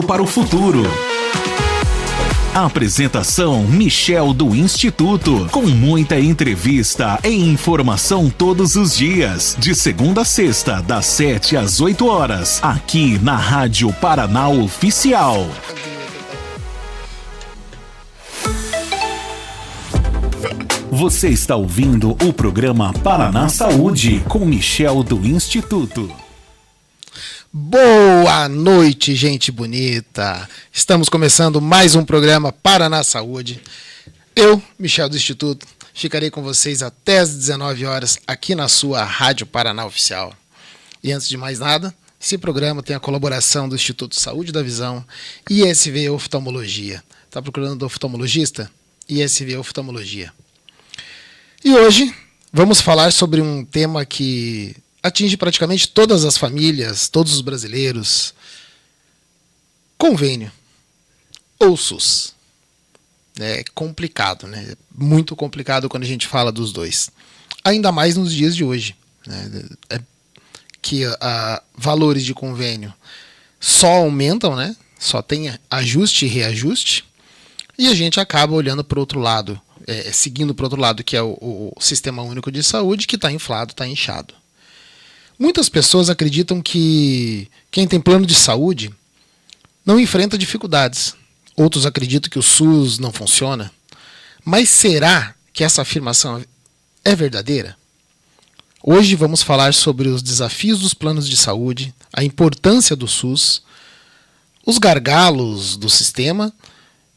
Para o futuro. Apresentação Michel do Instituto, com muita entrevista e informação todos os dias, de segunda a sexta, das 7 às 8 horas, aqui na Rádio Paraná Oficial. Você está ouvindo o programa Paraná Saúde, com Michel do Instituto. Boa noite, gente bonita! Estamos começando mais um programa Paraná Saúde. Eu, Michel do Instituto, ficarei com vocês até as 19 horas aqui na sua Rádio Paraná Oficial. E antes de mais nada, esse programa tem a colaboração do Instituto Saúde da Visão e ISV Oftalmologia. Está procurando oftalmologista? ISV Oftalmologia. E hoje vamos falar sobre um tema que atinge praticamente todas as famílias, todos os brasileiros. Convênio ou SUS. É complicado, né? Muito complicado quando a gente fala dos dois. Ainda mais nos dias de hoje, né? Que valores de convênio só aumentam, né? Só tem ajuste e reajuste. E a gente acaba olhando para o outro lado, seguindo para o outro lado, que é o Sistema Único de Saúde, que está inflado, está inchado. Muitas pessoas acreditam que quem tem plano de saúde não enfrenta dificuldades. Outros acreditam que o SUS não funciona. Mas será que essa afirmação é verdadeira? Hoje vamos falar sobre os desafios dos planos de saúde, a importância do SUS, os gargalos do sistema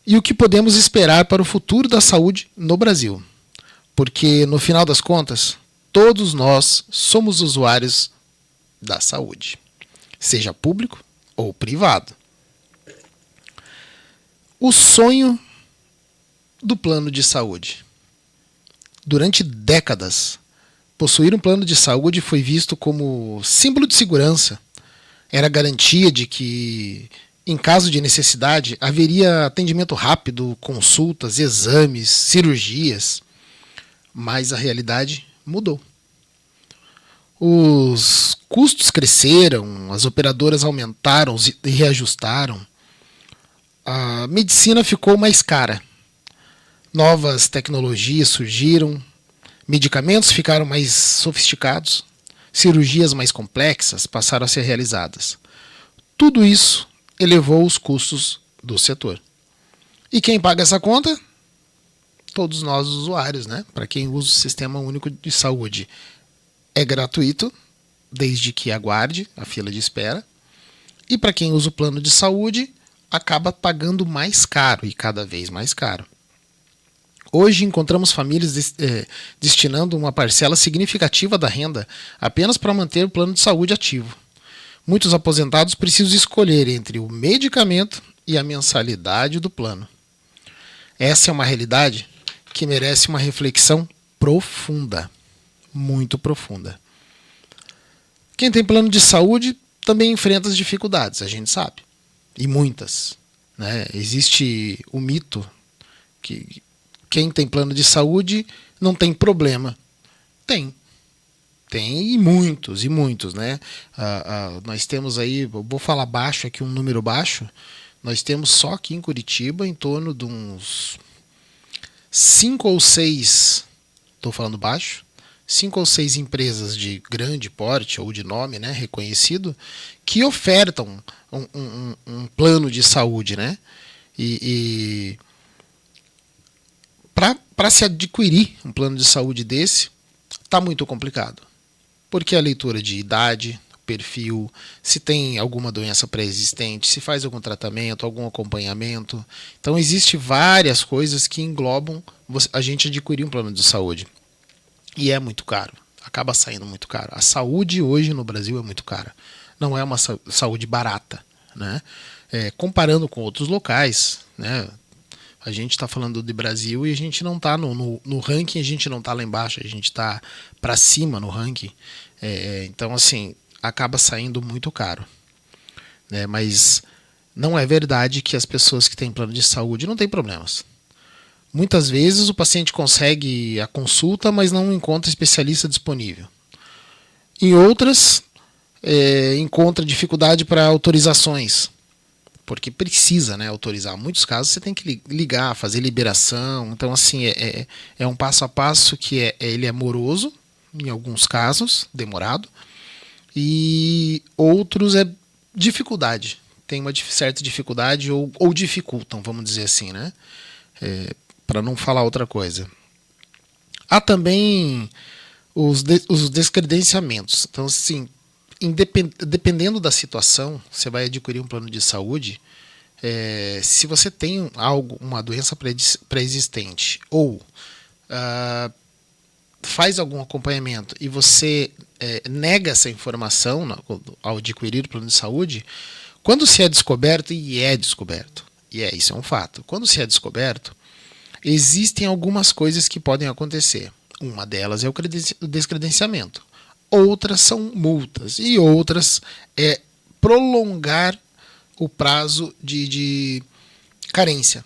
e o que podemos esperar para o futuro da saúde no Brasil. Porque, no final das contas, todos nós somos usuários da saúde, seja público ou privado. O sonho do plano de saúde. Durante décadas, possuir um plano de saúde foi visto como símbolo de segurança. Era garantia de que, em caso de necessidade, haveria atendimento rápido, consultas, exames, cirurgias. Mas a realidade mudou. Os custos cresceram, as operadoras aumentaram e reajustaram. A medicina ficou mais cara. Novas tecnologias surgiram, medicamentos ficaram mais sofisticados, cirurgias mais complexas passaram a ser realizadas. Tudo isso elevou os custos do setor. E quem paga essa conta? Todos nós usuários, né? Para quem usa o Sistema Único de Saúde, é gratuito, desde que aguarde a fila de espera. E para quem usa o plano de saúde, acaba pagando mais caro e cada vez mais caro. Hoje encontramos famílias destinando uma parcela significativa da renda apenas para manter o plano de saúde ativo. Muitos aposentados precisam escolher entre o medicamento e a mensalidade do plano. Essa é uma realidade que merece uma reflexão profunda, muito profunda. Quem tem plano de saúde também enfrenta as dificuldades, a gente sabe, e muitas, né? Existe o mito que quem tem plano de saúde não tem problema. Tem e muitos, né? Nós temos aí, vou falar baixo aqui, um número baixo, nós temos só aqui em Curitiba em torno de uns 5 ou 6, estou falando baixo, 5 ou 6 empresas de grande porte ou de nome, né, reconhecido, que ofertam um plano de saúde, né? E para se adquirir um plano de saúde desse, está muito complicado. Porque a leitura de idade, perfil, se tem alguma doença pré-existente, se faz algum tratamento, algum acompanhamento. Então, existem várias coisas que englobam a gente adquirir um plano de saúde. E é muito caro. Acaba saindo muito caro. A saúde hoje no Brasil é muito cara. Não é uma saúde barata, né? Comparando com outros locais, né? A gente está falando de Brasil e a gente não está no ranking, a gente não está lá embaixo, a gente está para cima no ranking. Então, assim, acaba saindo muito caro, né? Mas não é verdade que as pessoas que têm plano de saúde não têm problemas. Muitas vezes o paciente consegue a consulta, mas não encontra especialista disponível. Em outras, encontra dificuldade para autorizações. porque precisa, né, autorizar. Em muitos casos você tem que ligar, fazer liberação. Então, assim, é um passo a passo que ele é moroso, em alguns casos, demorado, e outros é dificuldade. Tem uma certa dificuldade ou dificultam, vamos dizer assim, né? Para não falar outra coisa. Há também os descredenciamentos. Então, assim, dependendo da situação, você vai adquirir um plano de saúde. Se você tem uma doença pré-existente ou faz algum acompanhamento e você nega essa informação ao adquirir o plano de saúde, quando se é descoberto, isso é um fato, quando se é descoberto, existem algumas coisas que podem acontecer. Uma delas é o descredenciamento. Outras são multas. E outras é prolongar o prazo de carência.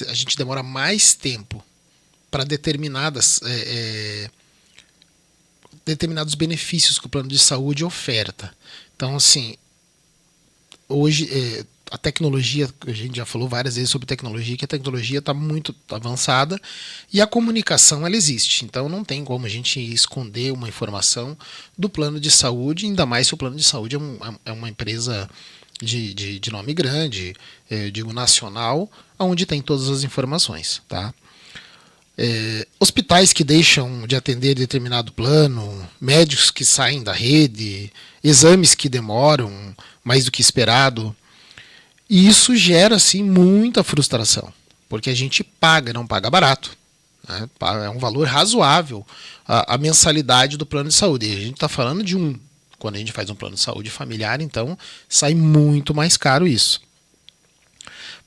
A gente demora mais tempo para determinados benefícios que o plano de saúde oferta. Então, assim, hoje a tecnologia, a gente já falou várias vezes sobre tecnologia, que a tecnologia está muito avançada e a comunicação ela existe. Então não tem como a gente esconder uma informação do plano de saúde, ainda mais se o plano de saúde é uma empresa de nome grande, eu digo nacional, onde tem todas as informações. Tá? Hospitais que deixam de atender determinado plano, médicos que saem da rede, exames que demoram mais do que esperado. E isso gera, assim, muita frustração, porque a gente não paga barato. Né? É um valor razoável a mensalidade do plano de saúde. E a gente está falando quando a gente faz um plano de saúde familiar, então sai muito mais caro isso.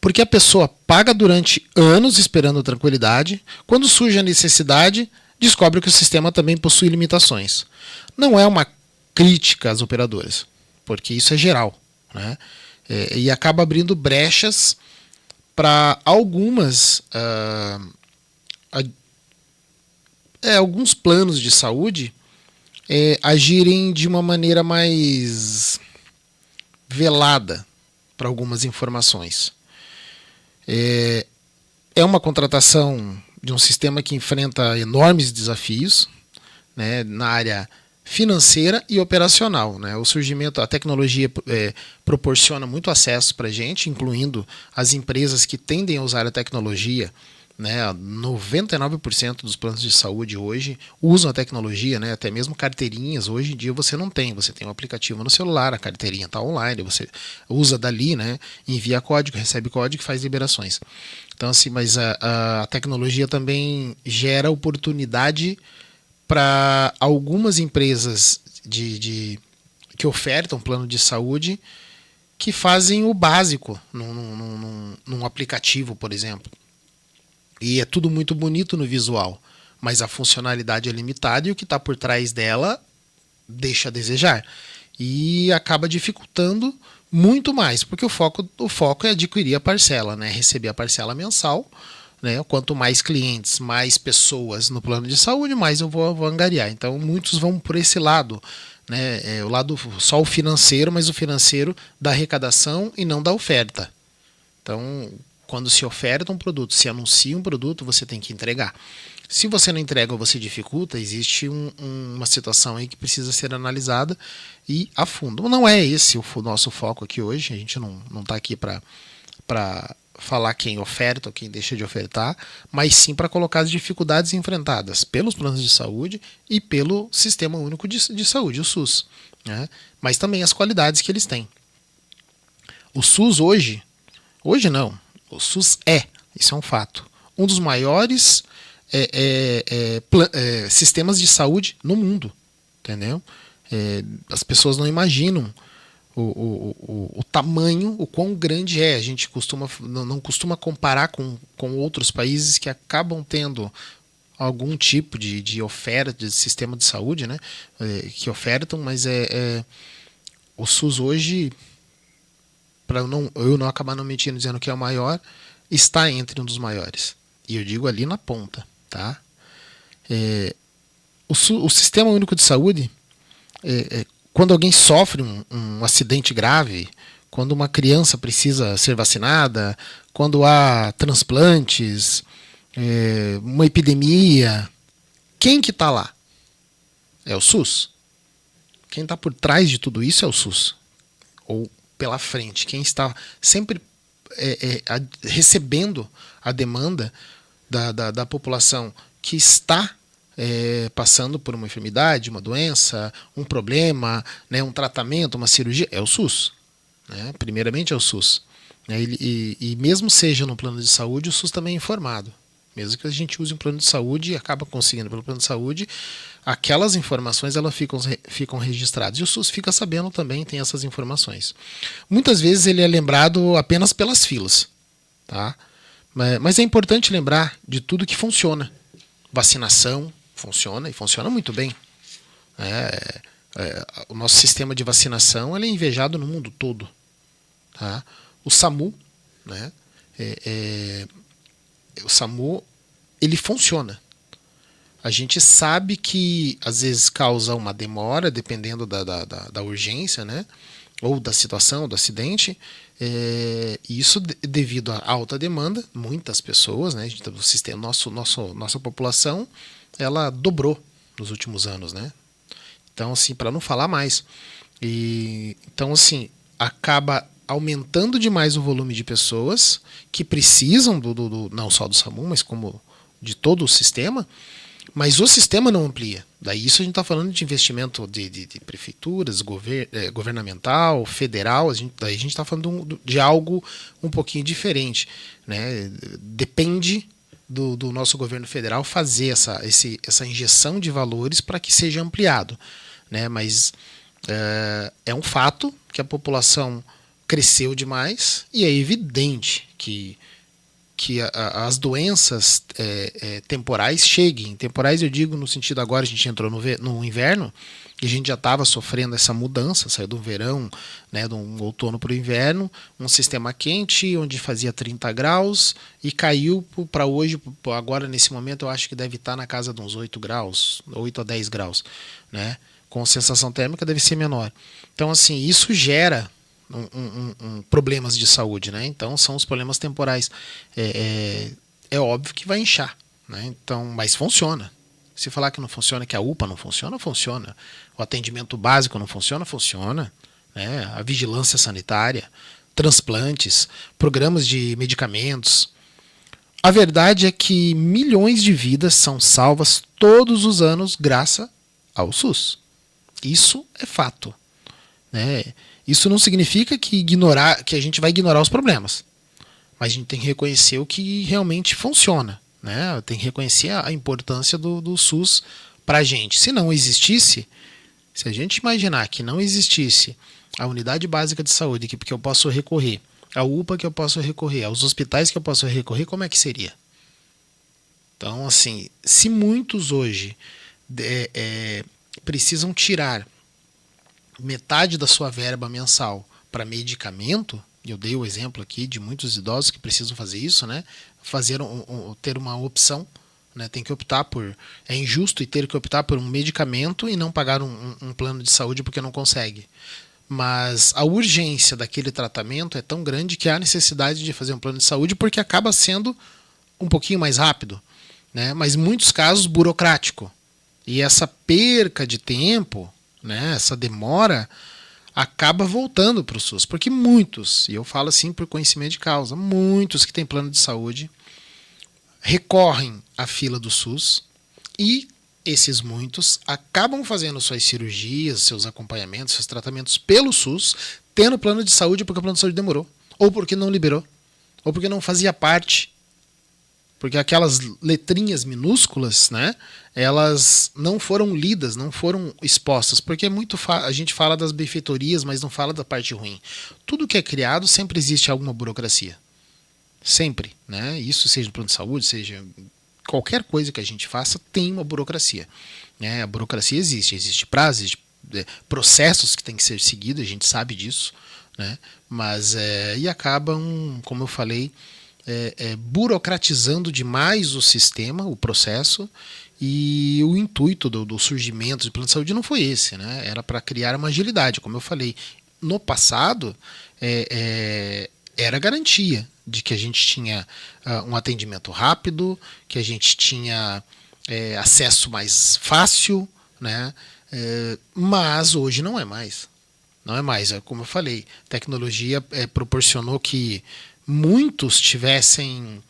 Porque a pessoa paga durante anos esperando tranquilidade, quando surge a necessidade, descobre que o sistema também possui limitações. Não é uma crítica às operadoras, porque isso é geral, né? E acaba abrindo brechas para alguns planos de saúde agirem de uma maneira mais velada para algumas informações. É uma contratação de um sistema que enfrenta enormes desafios, né, na área financeira e operacional. Né? O surgimento, a tecnologia proporciona muito acesso para a gente, incluindo as empresas que tendem a usar a tecnologia. Né? 99% dos planos de saúde hoje usam a tecnologia, né? Até mesmo carteirinhas. Hoje em dia você tem um aplicativo no celular, a carteirinha está online, você usa dali, né? Envia código, recebe código e faz liberações. Então, assim, mas a tecnologia também gera oportunidade para algumas empresas que ofertam plano de saúde que fazem o básico num aplicativo, por exemplo. E é tudo muito bonito no visual, mas a funcionalidade é limitada e o que está por trás dela deixa a desejar. E acaba dificultando muito mais, porque o foco é adquirir a parcela, né? Receber a parcela mensal. Né? Quanto mais clientes, mais pessoas no plano de saúde, mais eu vou angariar. Então muitos vão por esse lado, né? O lado só o financeiro, mas o financeiro da arrecadação e não da oferta. Então, quando se oferta um produto, se anuncia um produto, você tem que entregar. Se você não entrega ou você dificulta, existe uma situação aí que precisa ser analisada e a fundo. Não é esse o nosso foco aqui hoje, a gente não está aqui para falar quem oferta ou quem deixa de ofertar, mas sim para colocar as dificuldades enfrentadas pelos planos de saúde e pelo Sistema Único de Saúde, o SUS. Né? Mas também as qualidades que eles têm. O SUS hoje não, o SUS isso é um fato, um dos maiores sistemas de saúde no mundo. Entendeu? As pessoas não imaginam o tamanho, o quão grande é. A gente não costuma comparar com outros países que acabam tendo algum tipo de oferta de sistema de saúde, né? Que ofertam, mas o SUS hoje, para eu não acabar não mentindo dizendo que é o maior, está entre um dos maiores. E eu digo ali na ponta. Tá? O Sistema Único de Saúde, quando alguém sofre um acidente grave, quando uma criança precisa ser vacinada, quando há transplantes, uma epidemia, quem que está lá? É o SUS. Quem está por trás de tudo isso é o SUS. Ou pela frente. Quem está sempre recebendo a demanda da população que está passando por uma enfermidade, uma doença, um problema, né, um tratamento, uma cirurgia, é o SUS. Né? Primeiramente é o SUS. Né? E mesmo seja no plano de saúde, o SUS também é informado. Mesmo que a gente use um plano de saúde e acaba conseguindo pelo plano de saúde, aquelas informações elas ficam registradas. E o SUS fica sabendo também, tem essas informações. Muitas vezes ele é lembrado apenas pelas filas. Tá? Mas é importante lembrar de tudo que funciona. Vacinação funciona, e funciona muito bem. O nosso sistema de vacinação ele é invejado no mundo todo. Tá? O SAMU, né? O SAMU ele funciona. A gente sabe que às vezes causa uma demora, dependendo da urgência, né? Ou da situação, do acidente. E isso devido à alta demanda, muitas pessoas, né? O sistema, nossa população, ela dobrou nos últimos anos, né? Então, assim, para não falar mais. Então, assim, acaba aumentando demais o volume de pessoas que precisam não só do SAMU, mas como de todo o sistema, mas o sistema não amplia. Daí isso a gente está falando de investimento de prefeituras, governamental, federal, daí a gente está falando de algo um pouquinho diferente. Né? Depende do nosso governo federal fazer essa injeção de valores para que seja ampliado. Né? Mas é um fato que a população cresceu demais e é evidente que as doenças temporais cheguem. Temporais eu digo no sentido agora a gente entrou no inverno e a gente já estava sofrendo essa mudança, saiu do verão, né, do outono para o inverno, um sistema quente onde fazia 30 graus e caiu para hoje, agora nesse momento eu acho que deve estar na casa de uns 8 graus, 8 a 10 graus, né, com sensação térmica deve ser menor. Então assim, isso gera problemas de saúde, né? Então são os problemas temporais. É óbvio que vai inchar, né? Então, mas funciona. Se falar que não funciona, que a UPA não funciona, funciona. O atendimento básico não funciona, funciona. Né? A vigilância sanitária, transplantes, programas de medicamentos. A verdade é que milhões de vidas são salvas todos os anos graças ao SUS. Isso é fato. Né? Isso não significa que a gente vai ignorar os problemas. Mas a gente tem que reconhecer o que realmente funciona. Né? Tem que reconhecer a importância do SUS para a gente. Se não existisse, se a gente imaginar que não existisse a unidade básica de saúde que eu posso recorrer, a UPA que eu posso recorrer, aos hospitais que eu posso recorrer, como é que seria? Então, assim, se muitos hoje precisam tirar metade da sua verba mensal para medicamento, eu dei o exemplo aqui de muitos idosos que precisam fazer isso, né? Ter uma opção, né? Tem que optar é injusto e ter que optar por um medicamento e não pagar um plano de saúde porque não consegue. Mas a urgência daquele tratamento é tão grande que há necessidade de fazer um plano de saúde porque acaba sendo um pouquinho mais rápido, né? Mas em muitos casos burocrático. E essa perca de tempo, né, essa demora acaba voltando para o SUS, porque muitos, e eu falo assim por conhecimento de causa, muitos que têm plano de saúde recorrem à fila do SUS e esses muitos acabam fazendo suas cirurgias, seus acompanhamentos, seus tratamentos pelo SUS, tendo plano de saúde porque o plano de saúde demorou, ou porque não liberou, ou porque não fazia parte. Porque aquelas letrinhas minúsculas, né, elas não foram lidas, não foram expostas. Porque a gente fala das benfeitorias, mas não fala da parte ruim. Tudo que é criado sempre existe alguma burocracia. Sempre. Né? Isso seja no plano de saúde, seja qualquer coisa que a gente faça, tem uma burocracia. Né? A burocracia existe prazo, existe processos que têm que ser seguidos, a gente sabe disso. Né? Mas e acabam, como eu falei, burocratizando demais o sistema, o processo, e o intuito do surgimento do plano de saúde não foi esse, né? Era para criar uma agilidade, como eu falei. No passado, era garantia de que a gente tinha um atendimento rápido, que a gente tinha acesso mais fácil, né? Mas hoje não é mais. Não é mais. Como eu falei, a tecnologia proporcionou que muitos tivessem...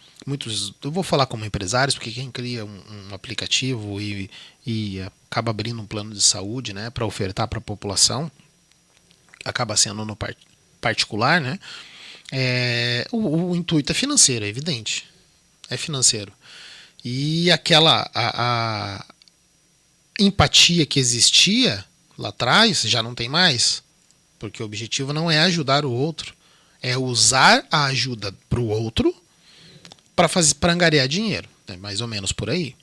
eu vou falar como empresários, porque quem cria um aplicativo e acaba abrindo um plano de saúde, né, para ofertar para a população, acaba sendo no particular, né? O intuito é financeiro, é evidente. É financeiro. E aquela a empatia que existia lá atrás já não tem mais, porque o objetivo não é ajudar o outro, é usar a ajuda para o outro para angariar dinheiro. É mais ou menos por aí.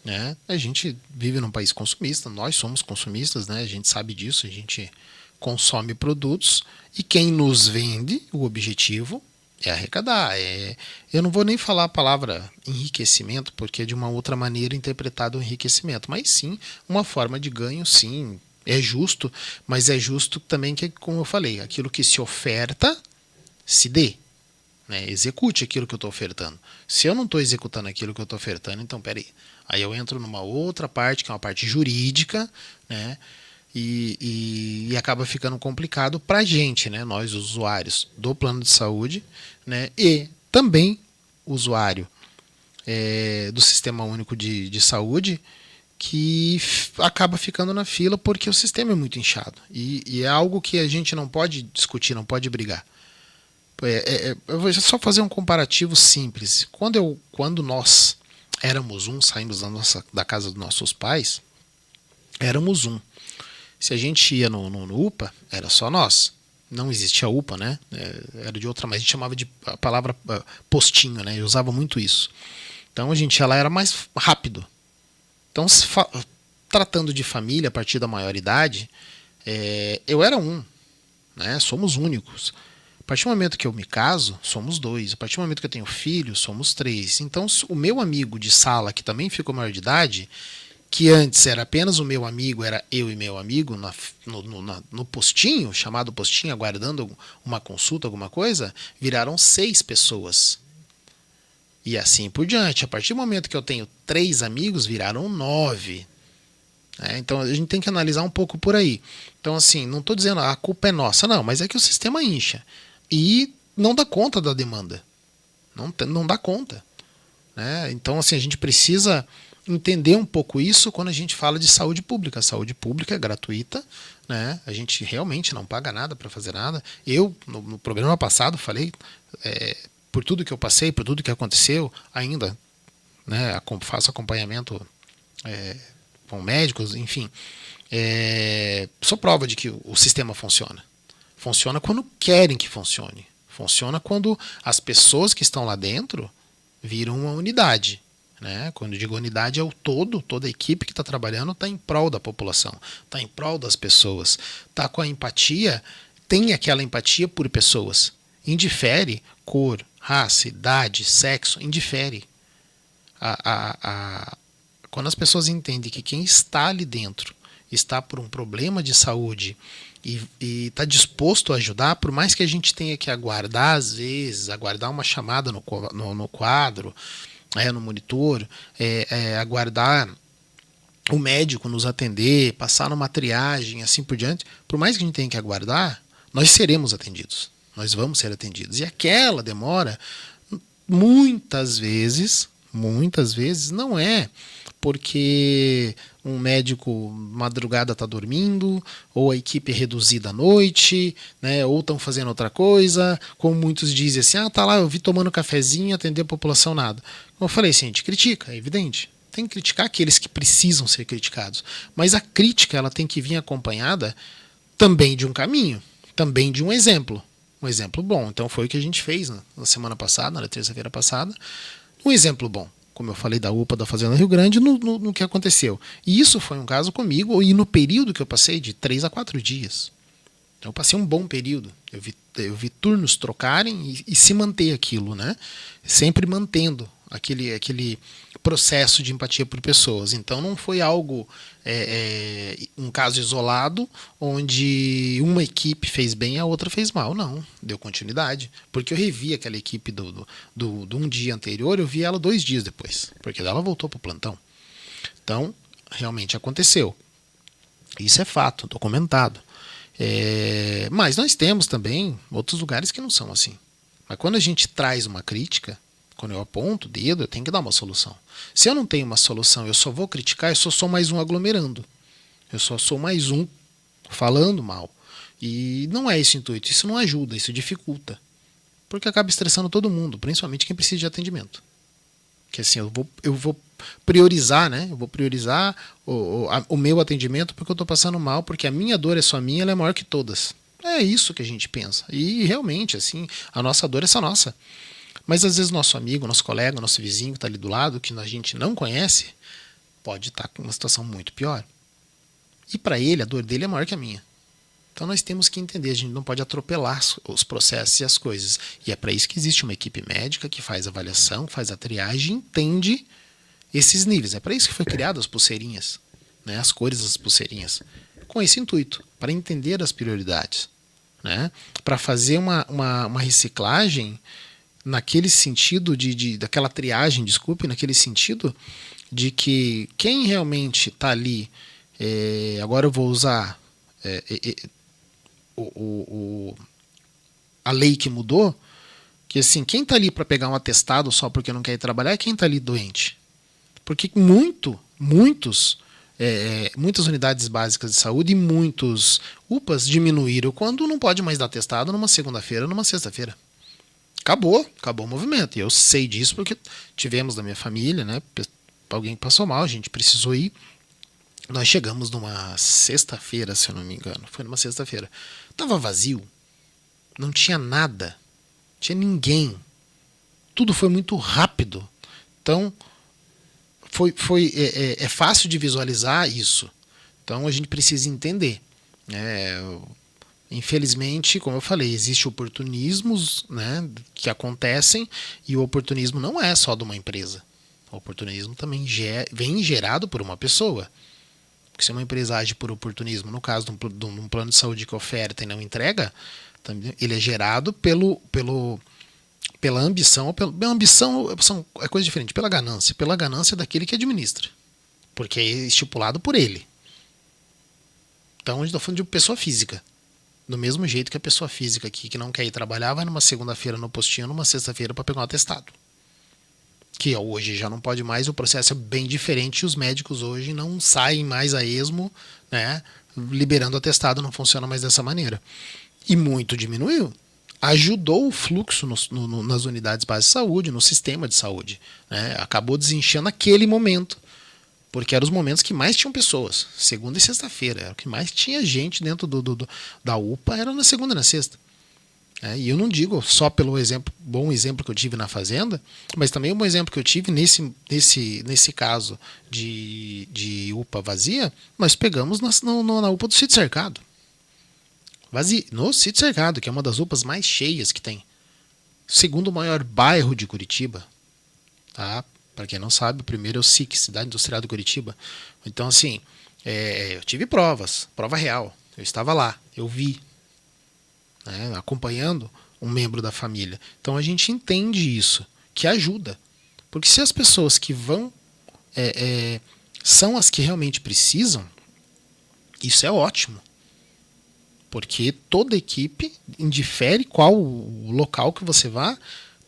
Né? A gente vive num país consumista, nós somos consumistas, né? A gente sabe disso, a gente consome produtos e quem nos vende, o objetivo é arrecadar. Eu não vou nem falar a palavra enriquecimento, porque é de uma outra maneira interpretado o enriquecimento, mas sim uma forma de ganho, sim, é justo, mas é justo também que, como eu falei, aquilo que se oferta, se dê. Né? Execute aquilo que eu estou ofertando. Se eu não estou executando aquilo que eu estou ofertando, então peraí. Aí eu entro numa outra parte, que é uma parte jurídica, né? E acaba ficando complicado para a gente, né? Nós, usuários do plano de saúde, né? E também usuário do Sistema Único de Saúde, que acaba ficando na fila porque o sistema é muito inchado. E é algo que a gente não pode discutir, não pode brigar. Eu vou só fazer um comparativo simples. Quando nós éramos saímos da casa dos nossos pais, éramos Se a gente ia no UPA, era só nós. Não existia UPA, né? Era de outra, mas a gente chamava de a palavra postinho, né? Eu usava muito isso. Então a gente ia lá, era mais rápido. Então, tratando de família a partir da maioridade, eu era né? Somos únicos. A partir do momento que eu me caso, somos 2. A partir do momento que eu tenho filho, somos 3. Então, o meu amigo de sala, que também ficou maior de idade, que antes era apenas o meu amigo, era eu e meu amigo no postinho, chamado postinho, aguardando uma consulta, alguma coisa, viraram 6 pessoas. E assim por diante. A partir do momento que eu tenho 3 amigos, viraram 9. Então a gente tem que analisar um pouco por aí. Então, assim, não estou dizendo a culpa é nossa, não, mas é que o sistema incha. E não dá conta da demanda. Não dá conta. Né? Então, assim, a gente precisa entender um pouco isso quando a gente fala de saúde pública. A saúde pública é gratuita, né? A gente realmente não paga nada para fazer nada. Eu, no programa passado, falei por tudo que eu passei, por tudo que aconteceu, ainda, né, faço acompanhamento com médicos, enfim. Sou prova de que o sistema funciona. Funciona quando querem que funcione. Funciona quando as pessoas que estão lá dentro viram uma unidade. Né? Quando eu digo unidade, é o todo, toda a equipe que está trabalhando está em prol da população, está em prol das pessoas, está com a empatia, tem aquela empatia por pessoas. Indifere cor, raça, idade, sexo, indifere. Quando as pessoas entendem que quem está ali dentro está por um problema de saúde e está disposto a ajudar, por mais que a gente tenha que aguardar, às vezes, aguardar uma chamada no quadro, no monitor, aguardar o médico nos atender, passar numa triagem, assim por diante, por mais que a gente tenha que aguardar, nós seremos atendidos. Nós vamos ser atendidos. E aquela demora, muitas vezes, não é porque um médico madrugada está dormindo, ou a equipe é reduzida à noite, né, ou estão fazendo outra coisa, como muitos dizem assim, tá lá, eu vi tomando cafezinho, atender a população, nada. Como eu falei, assim, a gente critica, é evidente. Tem que criticar aqueles que precisam ser criticados. Mas a crítica ela tem que vir acompanhada também de um caminho, também de um exemplo. Um exemplo bom. Então foi o que a gente fez na semana passada, na terça-feira passada. Um exemplo bom. Como eu falei da UPA da Fazenda Rio Grande, no que aconteceu. E isso foi um caso comigo, e no período que eu passei, de 3 a 4 dias. Então eu passei um bom período. Eu vi turnos trocarem e se manter aquilo, né? Sempre mantendo aquele processo de empatia por pessoas. Então não foi algo, um caso isolado, onde uma equipe fez bem e a outra fez mal. Não, deu continuidade. Porque eu revi aquela equipe do um dia anterior, eu vi ela 2 dias depois, porque ela voltou para o plantão. Então, realmente aconteceu. Isso é fato, documentado. Mas nós temos também outros lugares que não são assim. Mas quando a gente traz uma crítica, quando eu aponto o dedo, eu tenho que dar uma solução. Se eu não tenho uma solução, eu só vou criticar, eu só sou mais um aglomerando. Eu só sou mais um falando mal. E não é esse o intuito. Isso não ajuda, isso dificulta. Porque acaba estressando todo mundo, principalmente quem precisa de atendimento. Que assim, eu vou priorizar, né? Eu vou priorizar o meu atendimento porque eu estou passando mal, porque a minha dor é só minha, ela é maior que todas. É isso que a gente pensa. E realmente, assim, a nossa dor é só nossa. Mas às vezes nosso amigo, nosso colega, nosso vizinho que está ali do lado, que a gente não conhece, pode estar com uma situação muito pior. E para ele, a dor dele é maior que a minha. Então nós temos que entender, a gente não pode atropelar os processos e as coisas. E é para isso que existe uma equipe médica que faz avaliação, faz a triagem, entende esses níveis. É para isso que foi criadas as pulseirinhas, né? As cores das pulseirinhas. Com esse intuito, para entender as prioridades, né? Para fazer uma reciclagem naquele sentido daquela triagem, desculpe, naquele sentido de que quem realmente está ali, agora eu vou usar a lei que mudou, que assim, quem está ali para pegar um atestado só porque não quer ir trabalhar é quem está ali doente. Porque muitas unidades básicas de saúde e muitos UPAs diminuíram quando não pode mais dar atestado numa segunda-feira, numa sexta-feira. Acabou o movimento. E eu sei disso porque tivemos na minha família, né? Alguém passou mal, a gente precisou ir. Nós chegamos numa sexta-feira, se eu não me engano. Foi numa sexta-feira. Tava vazio. Não tinha nada. Não tinha ninguém. Tudo foi muito rápido. Então, é fácil de visualizar isso. Então, a gente precisa entender. Infelizmente, como eu falei, existem oportunismos, né, que acontecem, e o oportunismo não é só de uma empresa. O oportunismo também vem gerado por uma pessoa. Porque se uma empresa age por oportunismo, no caso de um plano de saúde que oferta e não entrega, também, ele é gerado pela ambição. A ambição é coisa diferente, pela ganância daquele que administra. Porque é estipulado por ele. Então, a gente está falando de pessoa física. Do mesmo jeito que a pessoa física aqui que não quer ir trabalhar vai numa segunda-feira no postinho, numa sexta-feira para pegar um atestado. Que hoje já não pode mais, o processo é bem diferente e os médicos hoje não saem mais a esmo, né, liberando atestado, não funciona mais dessa maneira. E muito diminuiu. Ajudou o fluxo nas unidades básicas de saúde, no sistema de saúde. Né, acabou desinchando naquele momento. Porque eram os momentos que mais tinham pessoas. Segunda e sexta-feira. Era o que mais tinha gente dentro da UPA, era na segunda e na sexta. E eu não digo só pelo bom exemplo que eu tive na fazenda, mas também um bom exemplo que eu tive nesse caso de UPA vazia, nós pegamos na UPA do Sítio Cercado. Vazia, no Sítio Cercado, que é uma das UPAs mais cheias que tem. Segundo maior bairro de Curitiba. Tá? Para quem não sabe, o primeiro é o SIC, Cidade Industrial de Curitiba. Então, assim, eu tive prova real. Eu estava lá, eu vi, né, acompanhando um membro da família. Então, a gente entende isso, que ajuda. Porque se as pessoas que vão são as que realmente precisam, isso é ótimo. Porque toda equipe, indifere qual o local que você vá,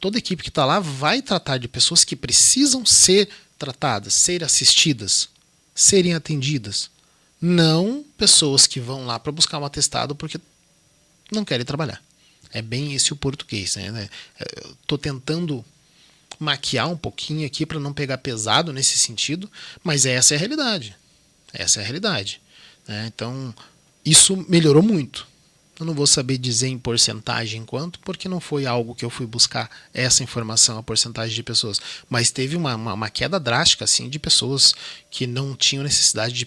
toda equipe que está lá vai tratar de pessoas que precisam ser tratadas, ser assistidas, serem atendidas. Não pessoas que vão lá para buscar um atestado porque não querem trabalhar. É bem esse o português. Né? Estou tentando maquiar um pouquinho aqui para não pegar pesado nesse sentido, mas essa é a realidade. Essa é a realidade. Né? Então, isso melhorou muito. Eu não vou saber dizer em porcentagem quanto, porque não foi algo que eu fui buscar essa informação, a porcentagem de pessoas. Mas teve uma queda drástica assim, de pessoas que não tinham necessidade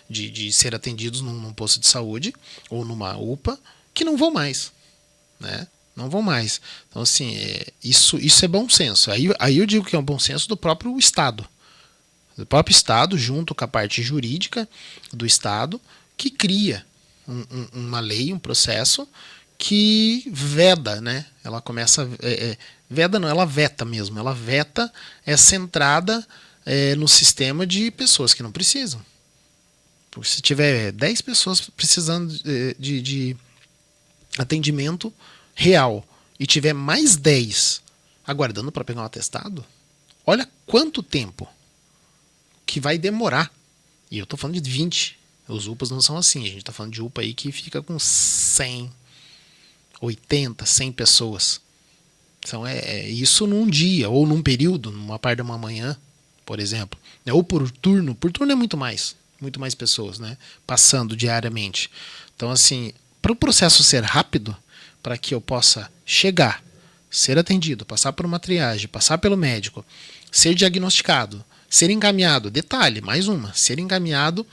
de ser atendidos num posto de saúde ou numa UPA, que não vão mais. Né? Não vão mais. Então, assim, isso é bom senso. Aí eu digo que é um bom senso do próprio Estado. Do próprio Estado, junto com a parte jurídica do Estado, que cria uma lei, um processo que veda, né? Ela começa... veda não, ela veta mesmo. Ela veta essa entrada no sistema de pessoas que não precisam. Porque se tiver 10 pessoas precisando de atendimento real e tiver mais 10 aguardando para pegar um atestado, olha quanto tempo que vai demorar. E eu estou falando de 20. Os UPAs não são assim. A gente está falando de UPA aí que fica com 100, 80, 100 pessoas. Então isso num dia, ou num período, numa parte de uma manhã, por exemplo. Ou por turno. Por turno é muito mais pessoas, né? Passando diariamente. Então, assim, para o processo ser rápido, para que eu possa chegar, ser atendido, passar por uma triagem, passar pelo médico, ser diagnosticado, ser encaminhado, detalhe, mais uma, ser encaminhado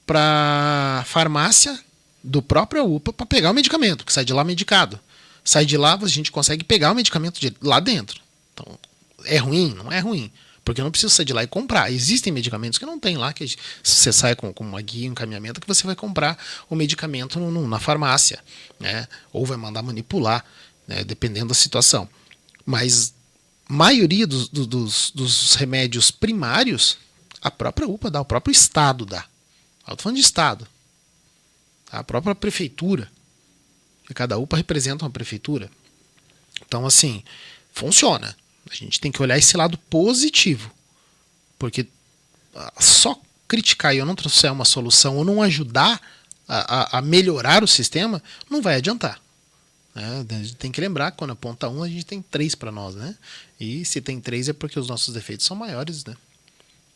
para farmácia do próprio UPA para pegar o medicamento, que sai de lá medicado. Sai de lá, a gente consegue pegar o medicamento lá dentro. Então, é ruim? Não é ruim. Porque eu não preciso sair de lá e comprar. Existem medicamentos que não tem lá, que você sai com uma guia, um encaminhamento, que você vai comprar o medicamento na farmácia, né? Ou vai mandar manipular, né? Dependendo da situação. Mas a maioria dos remédios primários, a própria UPA dá, o próprio Estado dá. Eu estou falando de Estado. A própria prefeitura. E cada UPA representa uma prefeitura. Então, assim, funciona. A gente tem que olhar esse lado positivo. Porque só criticar e eu não trouxer uma solução ou não ajudar a melhorar o sistema, não vai adiantar. A gente tem que lembrar que quando aponta um, a gente tem 3 para nós, né? E se tem 3 é porque os nossos defeitos são maiores, né,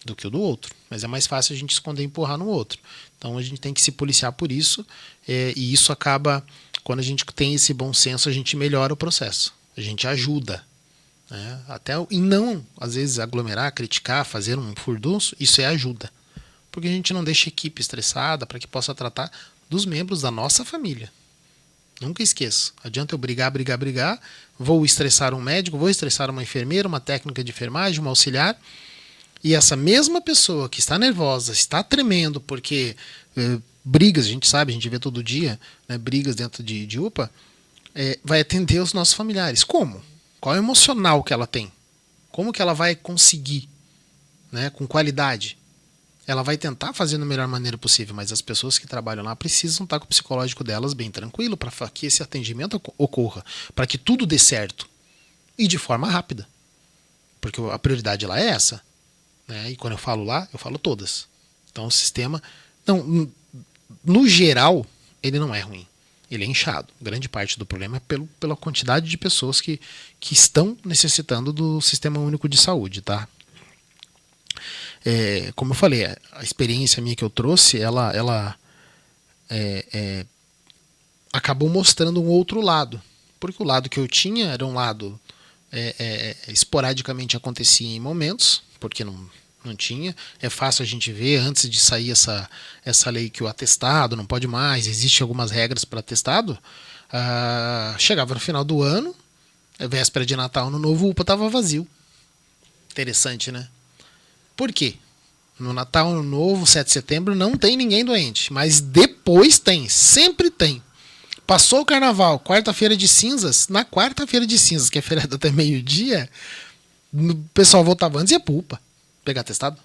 do que o do outro. Mas é mais fácil a gente esconder e empurrar no outro. Então a gente tem que se policiar por isso. E isso acaba, quando a gente tem esse bom senso, a gente melhora o processo. A gente ajuda. E não, às vezes, aglomerar, criticar, fazer um furdunço, isso é ajuda. Porque a gente não deixa a equipe estressada para que possa tratar dos membros da nossa família. Nunca esqueça. Adianta eu brigar, vou estressar um médico, vou estressar uma enfermeira, uma técnica de enfermagem, uma auxiliar, e essa mesma pessoa que está nervosa, está tremendo, porque brigas, a gente sabe, a gente vê todo dia, né, brigas dentro de UPA, vai atender os nossos familiares. Como? Qual é o emocional que ela tem? Como que ela vai conseguir, né, com qualidade? Ela vai tentar fazer da melhor maneira possível, mas as pessoas que trabalham lá precisam estar com o psicológico delas bem tranquilo para que esse atendimento ocorra, para que tudo dê certo e de forma rápida. Porque a prioridade lá é essa. Né? E quando eu falo lá, eu falo todas. Então o sistema, no geral, ele não é ruim. Ele é inchado. Grande parte do problema é pela quantidade de pessoas que estão necessitando do Sistema Único de Saúde, tá? Como eu falei, a experiência minha que eu trouxe, ela acabou mostrando um outro lado. Porque o lado que eu tinha era um lado esporadicamente acontecia em momentos, porque não tinha. É fácil a gente ver, antes de sair essa lei que o atestado não pode mais, existem algumas regras para atestado, chegava no final do ano, véspera de Natal, Ano Novo, o UPA estava vazio. Interessante, né? Por quê? No Natal, Ano Novo, 7 de setembro, não tem ninguém doente, mas depois tem, sempre tem. Passou o Carnaval, quarta-feira de cinzas, na quarta-feira de cinzas, que é feriado até meio-dia, o pessoal voltava antes e ia pro UPA pegar atestado.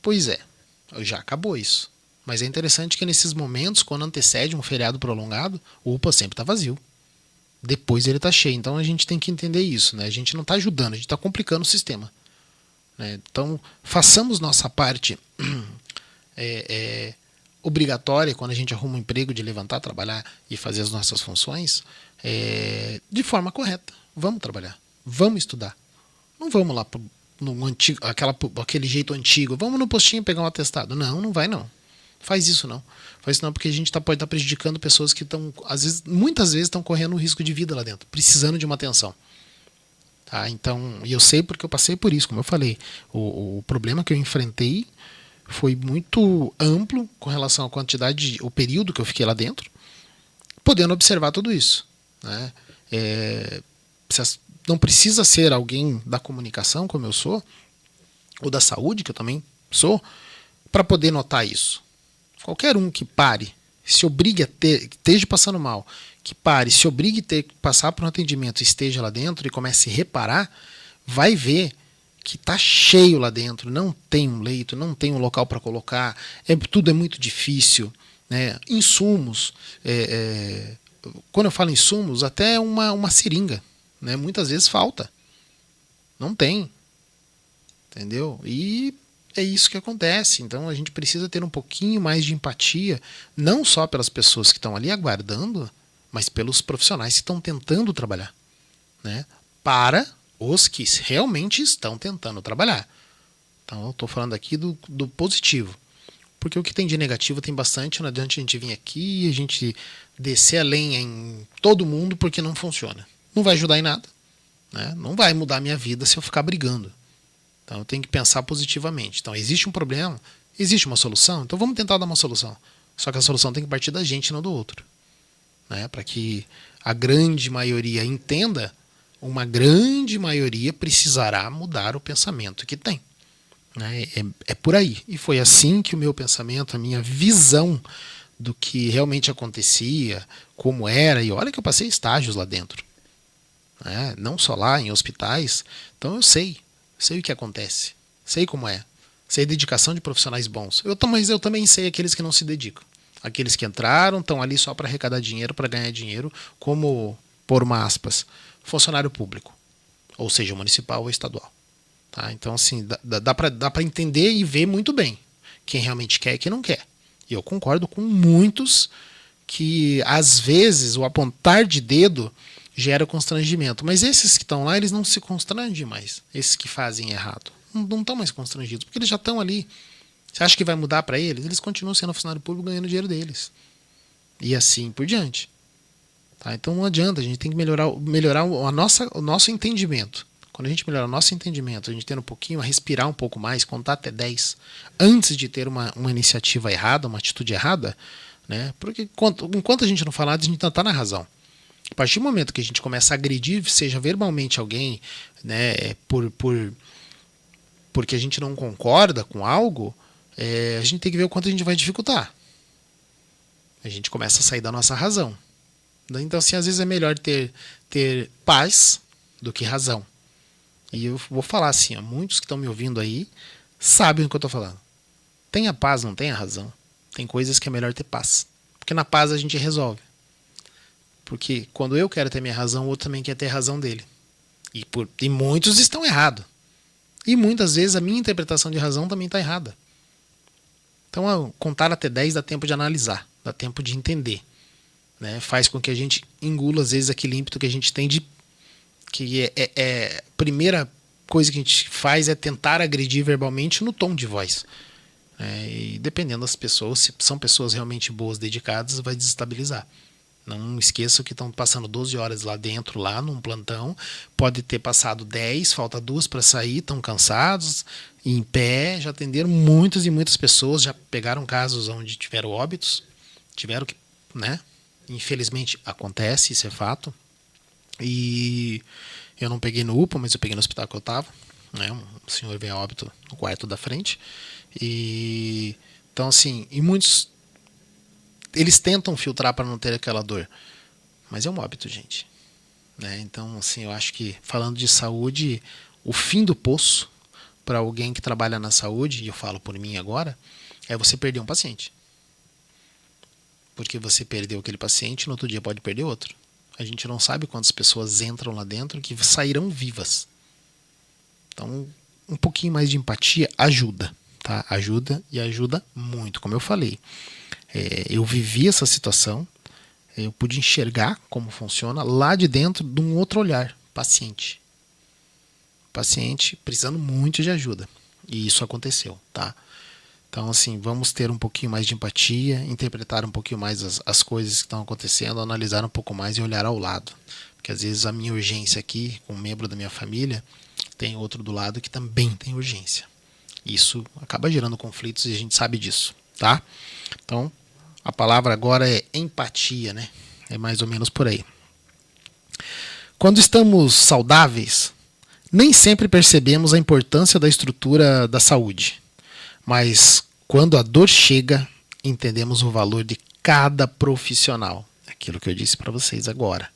Pois é, já acabou isso. Mas é interessante que nesses momentos, quando antecede um feriado prolongado, o UPA sempre está vazio. Depois ele está cheio. Então a gente tem que entender isso, né? A gente não está ajudando, a gente está complicando o sistema. Né? Então façamos nossa parte obrigatória quando a gente arruma um emprego, de levantar, trabalhar e fazer as nossas funções de forma correta. Vamos trabalhar, vamos estudar. Não vamos lá no antigo, aquele jeito antigo, vamos no postinho pegar um atestado. Não vai não. Faz isso não. Faz isso não, porque a gente pode estar prejudicando pessoas que estão, muitas vezes estão correndo um risco de vida lá dentro, precisando de uma atenção. Tá? Então, e eu sei porque eu passei por isso, como eu falei. O problema que eu enfrentei foi muito amplo com relação à quantidade, o período que eu fiquei lá dentro, podendo observar tudo isso. né? Não precisa ser alguém da comunicação, como eu sou, ou da saúde, que eu também sou, para poder notar isso. Qualquer um que pare, se obrigue a ter, esteja passando mal, que pare, se obrigue a ter que passar por um atendimento, esteja lá dentro e comece a reparar, vai ver que está cheio lá dentro, não tem um leito, não tem um local para colocar, tudo é muito difícil, né? Insumos, quando eu falo insumos, até uma seringa, né? Muitas vezes falta, não tem, entendeu? E é isso que acontece. Então a gente precisa ter um pouquinho mais de empatia, não só pelas pessoas que estão ali aguardando, mas pelos profissionais que estão tentando trabalhar, né? Para os que realmente estão tentando trabalhar. Então eu estou falando aqui do positivo. Porque o que tem de negativo tem bastante, não adianta a gente vir aqui e a gente descer a lenha em todo mundo porque não funciona. Não vai ajudar em nada, né? Não vai mudar a minha vida se eu ficar brigando. Então eu tenho que pensar positivamente. Então existe um problema, existe uma solução, então vamos tentar dar uma solução. Só que a solução tem que partir da gente, não do outro, né? Para que a grande maioria entenda, uma grande maioria precisará mudar o pensamento que tem, né? É por aí. E foi assim que o meu pensamento, a minha visão do que realmente acontecia, como era, e olha que eu passei estágios lá dentro, né? Não só lá, em hospitais. Então eu sei o que acontece, sei como é, sei a dedicação de profissionais bons. Mas eu também sei aqueles que não se dedicam, aqueles que entraram, estão ali só para arrecadar dinheiro, para ganhar dinheiro, como, por uma aspas, funcionário público, ou seja, municipal ou estadual. Tá? Então, assim, dá para entender e ver muito bem quem realmente quer e quem não quer. E eu concordo com muitos que, às vezes, o apontar de dedo gera constrangimento. Mas esses que estão lá, eles não se constrangem mais. Esses que fazem errado. Não estão mais constrangidos, porque eles já estão ali. Você acha que vai mudar para eles? Eles continuam sendo funcionário público ganhando dinheiro deles. E assim por diante. Tá? Então não adianta, a gente tem que melhorar o nosso entendimento. Quando a gente melhora o nosso entendimento, a gente tendo um pouquinho, a respirar um pouco mais, contar até 10, antes de ter uma iniciativa errada, uma atitude errada, né? Porque enquanto a gente não falar, a gente não está na razão. A partir do momento que a gente começa a agredir, seja verbalmente alguém, né, porque a gente não concorda com algo, a gente tem que ver o quanto a gente vai dificultar. A gente começa a sair da nossa razão. Então, assim, às vezes é melhor ter paz do que razão. E eu vou falar assim, muitos que estão me ouvindo aí sabem o que eu estou falando. Tenha paz, não tenha razão. Tem coisas que é melhor ter paz. Porque na paz a gente resolve. Porque quando eu quero ter minha razão, o outro também quer ter a razão dele. E muitos estão errados. E muitas vezes a minha interpretação de razão também está errada. Então, contar até 10 dá tempo de analisar, dá tempo de entender. Né? Faz com que a gente engula, às vezes, aquele ímpeto que a gente tem de... que a primeira coisa que a gente faz é tentar agredir verbalmente no tom de voz. E dependendo das pessoas, se são pessoas realmente boas, dedicadas, vai desestabilizar. Não esqueçam que estão passando 12 horas lá dentro, lá num plantão. Pode ter passado 10, falta 2 para sair, estão cansados, em pé, já atenderam muitas e muitas pessoas, já pegaram casos onde tiveram óbitos, tiveram que, né? Infelizmente acontece, isso é fato. E eu não peguei no UPA, mas eu peguei no hospital que eu estava, né? Um senhor veio a óbito no quarto da frente. E então, assim, e muitos eles tentam filtrar para não ter aquela dor, mas é um óbito, gente, né? Então, assim, eu acho que falando de saúde, o fim do poço para alguém que trabalha na saúde, e eu falo por mim agora, é você perder um paciente. Porque você perdeu aquele paciente, no outro dia pode perder outro. A gente não sabe quantas pessoas entram lá dentro que sairão vivas. Então, um pouquinho mais de empatia ajuda, tá? Ajuda e ajuda muito, como eu falei. Eu vivi essa situação, eu pude enxergar como funciona lá de dentro de um outro olhar, paciente. Paciente precisando muito de ajuda. E isso aconteceu, tá? Então, assim, vamos ter um pouquinho mais de empatia, interpretar um pouquinho mais as coisas que estão acontecendo, analisar um pouco mais e olhar ao lado. Porque às vezes a minha urgência aqui, com um membro da minha família, tem outro do lado que também tem urgência. Isso acaba gerando conflitos e a gente sabe disso, tá? Então, a palavra agora é empatia, né? É mais ou menos por aí. Quando estamos saudáveis, nem sempre percebemos a importância da estrutura da saúde, mas quando a dor chega, entendemos o valor de cada profissional. Aquilo que eu disse para vocês agora.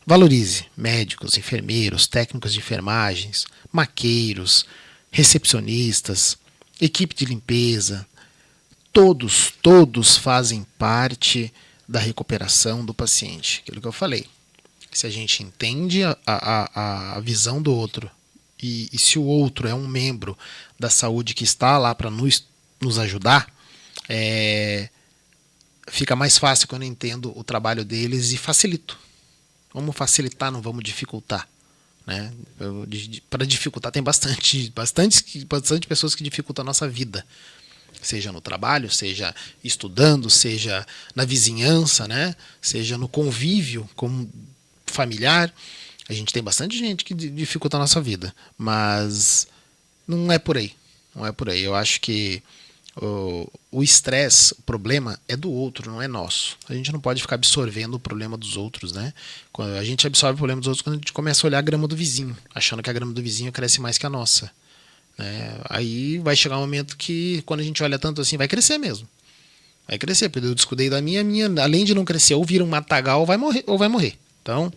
Valorize médicos, enfermeiros, técnicos de enfermagens, maqueiros, recepcionistas, equipe de limpeza. Todos fazem parte da recuperação do paciente. Aquilo que eu falei. Se a gente entende a visão do outro e se o outro é um membro da saúde que está lá para nos ajudar, fica mais fácil quando eu entendo o trabalho deles e facilito. Vamos facilitar, não vamos dificultar. Né? Para dificultar tem bastante pessoas que dificultam a nossa vida. Seja no trabalho, seja estudando, seja na vizinhança, né? Seja no convívio como familiar. A gente tem bastante gente que dificulta a nossa vida. Mas não é por aí. Não é por aí. Eu acho que o estresse, o problema é do outro, não é nosso. A gente não pode ficar absorvendo o problema dos outros, né? A gente absorve o problema dos outros quando a gente começa a olhar a grama do vizinho, achando que a grama do vizinho cresce mais que a nossa. Né? Aí vai chegar um momento que, quando a gente olha tanto assim, vai crescer mesmo. Vai crescer, porque eu descuidei da minha, além de não crescer, ou vira um matagal ou vai morrer. Então,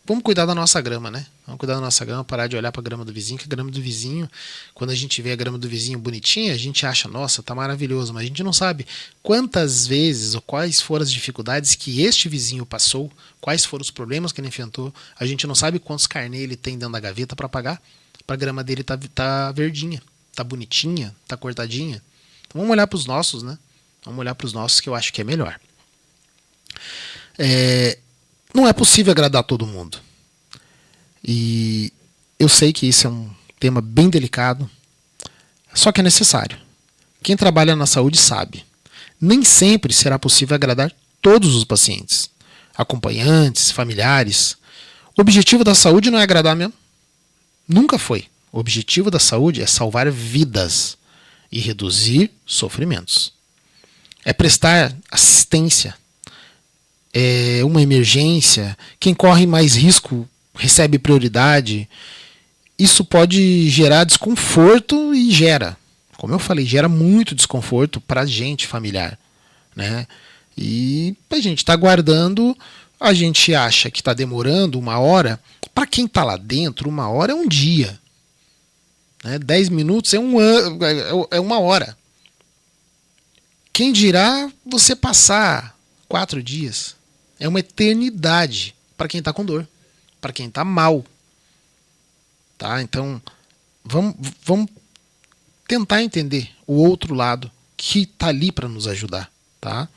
vamos cuidar da nossa grama, né? Vamos cuidar da nossa grama, parar de olhar para a grama do vizinho, que a grama do vizinho, quando a gente vê a grama do vizinho bonitinha, a gente acha, nossa, tá maravilhoso, mas a gente não sabe quantas vezes ou quais foram as dificuldades que este vizinho passou, quais foram os problemas que ele enfrentou, a gente não sabe quantos carnê ele tem dentro da gaveta para pagar, para a grama dele tá verdinha, tá bonitinha, tá cortadinha. Então vamos olhar para os nossos, né? Vamos olhar para os nossos, que eu acho que é melhor. Não é possível agradar todo mundo. E eu sei que isso é um tema bem delicado, só que é necessário. Quem trabalha na saúde sabe. Nem sempre será possível agradar todos os pacientes, acompanhantes, familiares. O objetivo da saúde não é agradar mesmo. Nunca foi. O objetivo da saúde é salvar vidas e reduzir sofrimentos. É prestar assistência. É uma emergência. Quem corre mais risco recebe prioridade. Isso pode gerar desconforto e gera. Como eu falei, gera muito desconforto para a gente familiar. Né? E a gente está aguardando, a gente acha que está demorando 1 hora. Para quem está lá dentro, 1 hora é um dia. Né? 10 minutos é 1 hora. Quem dirá você passar 4 dias? É uma eternidade para quem está com dor, para quem está mal. Tá? Então, vamos tentar entender o outro lado que está ali para nos ajudar. Tá?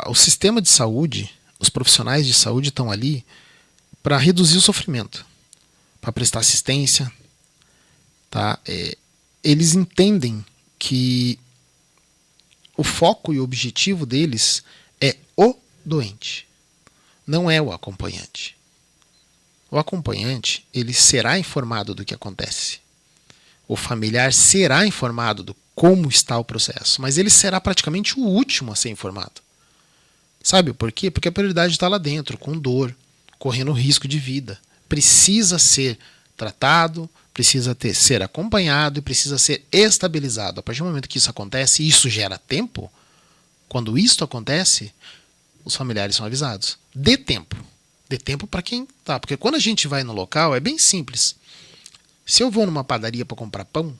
O sistema de saúde, os profissionais de saúde estão ali para reduzir o sofrimento, para prestar assistência. Tá? Eles entendem que o foco e o objetivo deles é o doente, não é o acompanhante. O acompanhante, ele será informado do que acontece. O familiar será informado do como está o processo, mas ele será praticamente o último a ser informado. Sabe por quê? Porque a prioridade está lá dentro, com dor, correndo risco de vida. Precisa ser tratado, precisa ser acompanhado e precisa ser estabilizado. A partir do momento que isso acontece, e isso gera tempo, quando isso acontece, os familiares são avisados. Dê tempo. Dê tempo para quem tá. Porque quando a gente vai no local, é bem simples. Se eu vou numa padaria para comprar pão,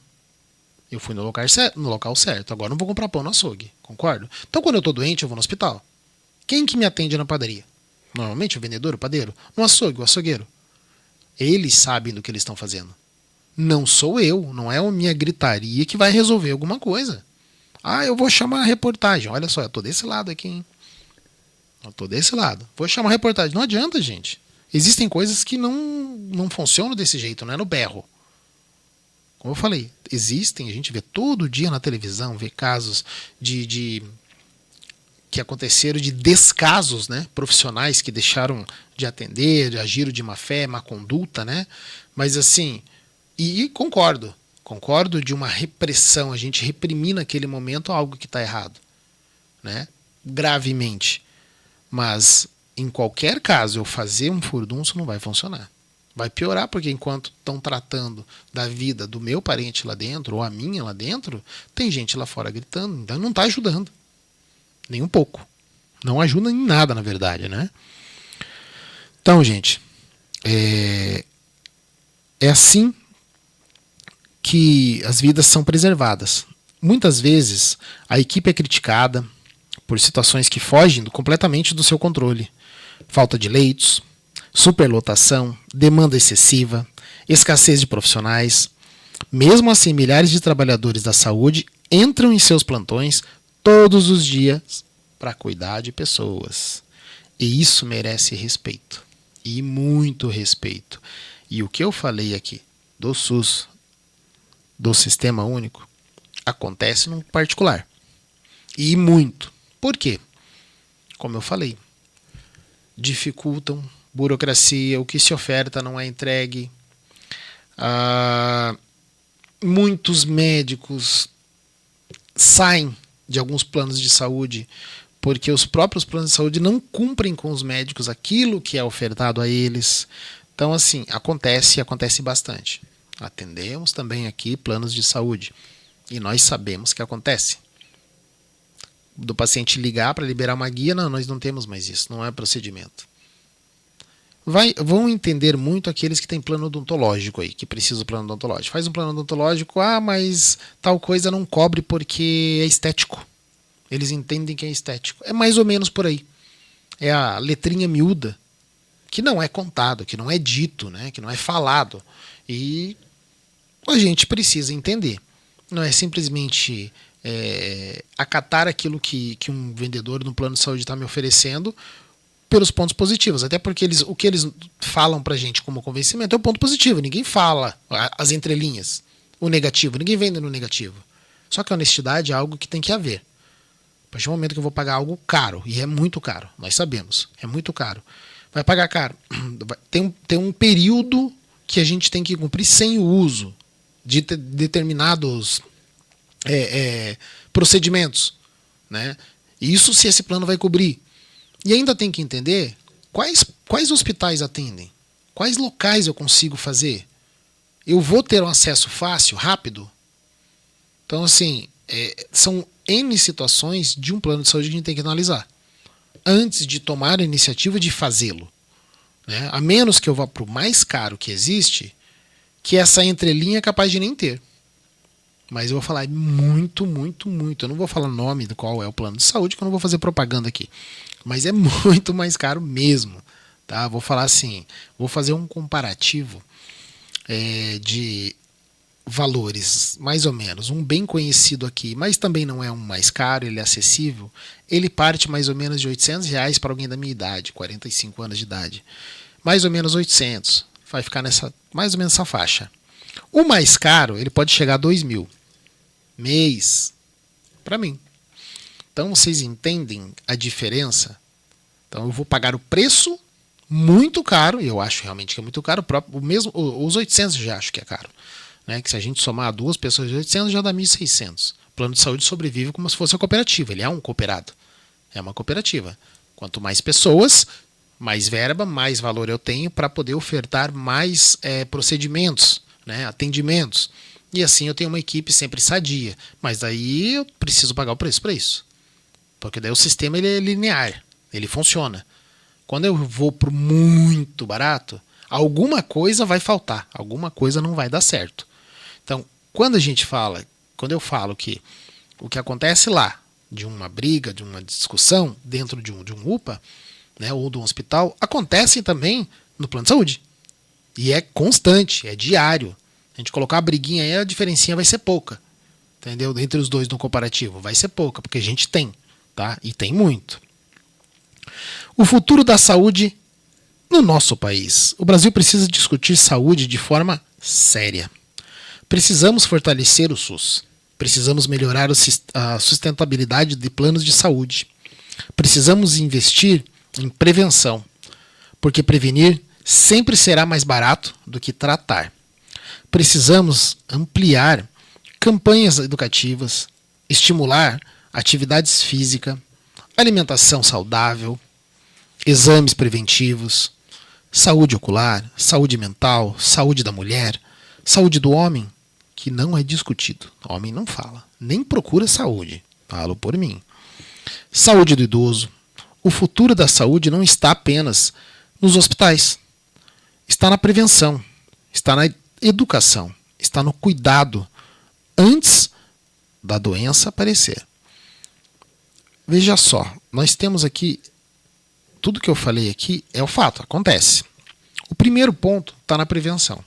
eu fui no local certo. Agora não vou comprar pão no açougue, concordo? Então quando eu estou doente, eu vou no hospital. Quem que me atende na padaria? Normalmente o vendedor, o padeiro. No açougue, o açougueiro. Eles sabem do que eles estão fazendo. Não sou eu, não é a minha gritaria que vai resolver alguma coisa. Eu vou chamar a reportagem. Olha só, eu tô desse lado aqui, hein? Eu tô desse lado. Vou chamar a reportagem. Não adianta, gente. Existem coisas que não funcionam desse jeito, não é no berro. Como eu falei, a gente vê todo dia na televisão, vê casos que aconteceram de descasos, né, profissionais que deixaram de atender, agiram de má fé, má conduta, né? Mas assim, e concordo de uma repressão, a gente reprimir naquele momento algo que está errado. né, gravemente. Mas, em qualquer caso, eu fazer um furdunço não vai funcionar. Vai piorar, porque enquanto estão tratando da vida do meu parente lá dentro, ou a minha lá dentro, tem gente lá fora gritando. Então não está ajudando. Nem um pouco. Não ajuda em nada, na verdade, né? Então, gente, é assim que as vidas são preservadas. Muitas vezes, a equipe é criticada por situações que fogem completamente do seu controle. Falta de leitos, superlotação, demanda excessiva, escassez de profissionais. Mesmo assim, milhares de trabalhadores da saúde entram em seus plantões todos os dias para cuidar de pessoas. E isso merece respeito. E muito respeito. E o que eu falei aqui do SUS, do Sistema Único, acontece no particular. E muito. Por quê? Como eu falei, dificultam, burocracia, o que se oferta não é entregue. Muitos médicos saem de alguns planos de saúde porque os próprios planos de saúde não cumprem com os médicos aquilo que é ofertado a eles. Então, assim, acontece bastante. Atendemos também aqui planos de saúde e nós sabemos que acontece. Do paciente ligar para liberar uma guia, não, nós não temos mais isso, não é procedimento. Vão entender muito aqueles que têm plano odontológico aí, que precisam do plano odontológico. Faz um plano odontológico, mas tal coisa não cobre porque é estético. Eles entendem que é estético. É mais ou menos por aí. É a letrinha miúda, que não é contado, que não é dito, né, que não é falado. E a gente precisa entender. Não é simplesmente acatar aquilo que um vendedor no plano de saúde está me oferecendo pelos pontos positivos. Até porque o que eles falam pra gente como convencimento é o ponto positivo. Ninguém fala as entrelinhas, o negativo. Ninguém vende no negativo. Só que a honestidade é algo que tem que haver. A partir do momento que eu vou pagar algo caro, e é muito caro, nós sabemos, é muito caro. Vai pagar caro. Tem um período que a gente tem que cumprir sem o uso de determinados procedimentos, né? Isso se esse plano vai cobrir. E ainda tem que entender quais hospitais atendem, quais locais eu consigo fazer. Eu vou ter um acesso fácil, rápido? Então, assim, são N situações de um plano de saúde que a gente tem que analisar antes de tomar a iniciativa de fazê-lo, né? A menos que eu vá para o mais caro que existe, que essa entrelinha é capaz de nem ter. Mas eu vou falar muito, muito, muito. Eu não vou falar o nome do qual é o plano de saúde, que eu não vou fazer propaganda aqui. Mas é muito mais caro mesmo. Tá? Vou falar assim, vou fazer um comparativo de valores, mais ou menos. Um bem conhecido aqui, mas também não é um mais caro, ele é acessível. Ele parte mais ou menos de R$800 para alguém da minha idade, 45 anos de idade. Mais ou menos 800. Vai ficar mais ou menos essa faixa. O mais caro, ele pode chegar a 2.000 mês para mim. Então vocês entendem a diferença? Então eu vou pagar o preço muito caro, e eu acho realmente que é muito caro, os 800 já acho que é caro, né? Que se a gente somar duas pessoas de 800 já dá 1.600. O plano de saúde sobrevive como se fosse uma cooperativa, ele é um cooperado. É uma cooperativa. Quanto mais pessoas, mais verba, mais valor eu tenho para poder ofertar mais procedimentos, né, atendimentos. E assim eu tenho uma equipe sempre sadia. Mas daí eu preciso pagar o preço para isso. Porque daí o sistema ele é linear, ele funciona. Quando eu vou para muito barato, alguma coisa vai faltar, alguma coisa não vai dar certo. Então, quando eu falo que o que acontece lá, de uma briga, de uma discussão dentro de um UPA, né, ou de um hospital, acontece também no plano de saúde. E é constante, é diário. A gente colocar a briguinha aí, a diferencinha vai ser pouca. Entendeu? Entre os dois no comparativo, vai ser pouca, porque a gente tem, tá? E tem muito. O futuro da saúde no nosso país. O Brasil precisa discutir saúde de forma séria. Precisamos fortalecer o SUS. Precisamos melhorar a sustentabilidade de planos de saúde. Precisamos investir em prevenção, porque prevenir sempre será mais barato do que tratar. Precisamos ampliar campanhas educativas, estimular atividades físicas, alimentação saudável, exames preventivos, saúde ocular, saúde mental, saúde da mulher, saúde do homem, que não é discutido. O homem não fala, nem procura saúde. Falo por mim. Saúde do idoso. O futuro da saúde não está apenas nos hospitais. Está na prevenção, está na educação, está no cuidado antes da doença aparecer. Veja só, nós temos aqui, tudo que eu falei aqui é o fato, acontece. O primeiro ponto está na prevenção.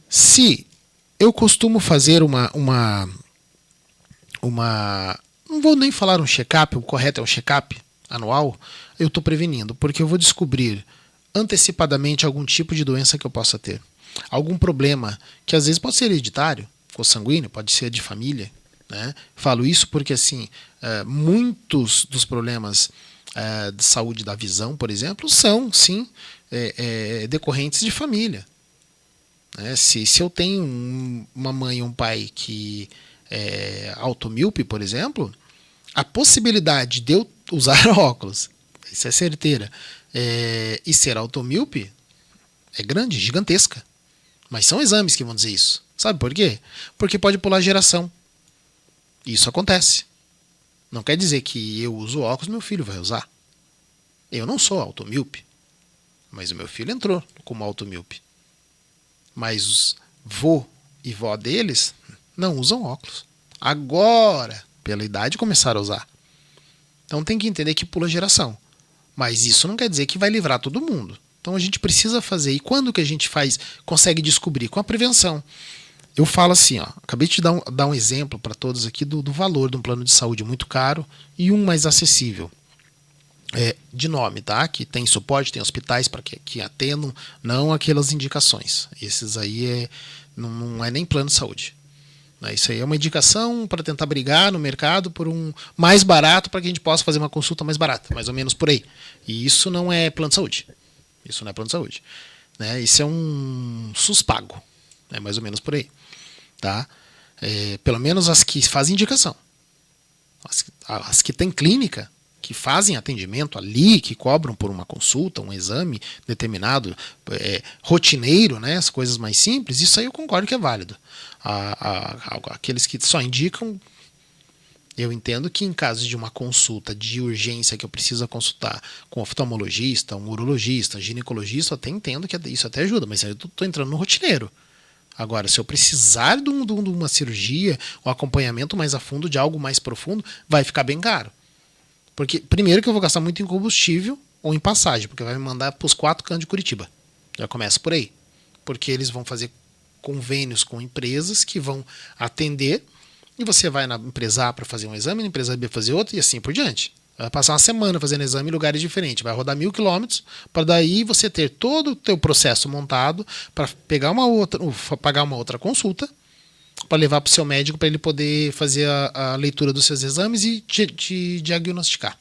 Se eu costumo fazer uma não vou nem falar um check-up, o correto é um check-up anual, eu estou prevenindo, porque eu vou descobrir antecipadamente algum tipo de doença que eu possa ter. Algum problema, que às vezes pode ser hereditário, consanguíneo, pode ser de família. Né? Falo isso porque assim, muitos dos problemas de saúde da visão, por exemplo, são sim decorrentes de família. Né? Se eu tenho uma mãe e um pai que é automíope, por exemplo, a possibilidade de eu usar óculos, isso é certeira, e ser automíope é grande, gigantesca. Mas são exames que vão dizer isso. Sabe por quê? Porque pode pular geração. Isso acontece. Não quer dizer que eu uso óculos, meu filho vai usar. Eu não sou automíope, mas o meu filho entrou como automíope. Mas os vô e vó deles não usam óculos. Agora, pela idade, começaram a usar. Então tem que entender que pula geração. Mas isso não quer dizer que vai livrar todo mundo. Então a gente precisa fazer. E quando que a gente consegue descobrir? Com a prevenção. Eu falo assim, ó, acabei de dar um exemplo para todos aqui do valor de um plano de saúde muito caro e um mais acessível. De nome, tá? Que tem suporte, tem hospitais para que atendam, não aquelas indicações. Esses aí não é nem plano de saúde. Isso aí é uma indicação para tentar brigar no mercado por um mais barato para que a gente possa fazer uma consulta mais barata, mais ou menos por aí. E isso não é plano de saúde. Isso não é plano de saúde. Né? Isso é um SUS pago. É mais ou menos por aí. Tá? Pelo menos as que fazem indicação. As que têm clínica, que fazem atendimento ali, que cobram por uma consulta, um exame determinado, rotineiro, né, as coisas mais simples, isso aí eu concordo que é válido. Aqueles que só indicam, eu entendo que em caso de uma consulta de urgência que eu preciso consultar com um oftalmologista, um urologista, ginecologista, eu até entendo que isso até ajuda, mas aí eu estou entrando no rotineiro. Agora, se eu precisar de uma cirurgia, um acompanhamento mais a fundo, de algo mais profundo, vai ficar bem caro. Porque, primeiro, que eu vou gastar muito em combustível ou em passagem, porque vai me mandar para os 4 cantos de Curitiba. Já começa por aí. Porque eles vão fazer convênios com empresas que vão atender, e você vai na empresa A para fazer um exame, na empresa B para fazer outro, e assim por diante. Vai passar uma semana fazendo exame em lugares diferentes, vai rodar 1.000 quilômetros, para daí você ter todo o teu processo montado para pagar uma outra consulta, para levar para o seu médico para ele poder fazer a leitura dos seus exames e te diagnosticar.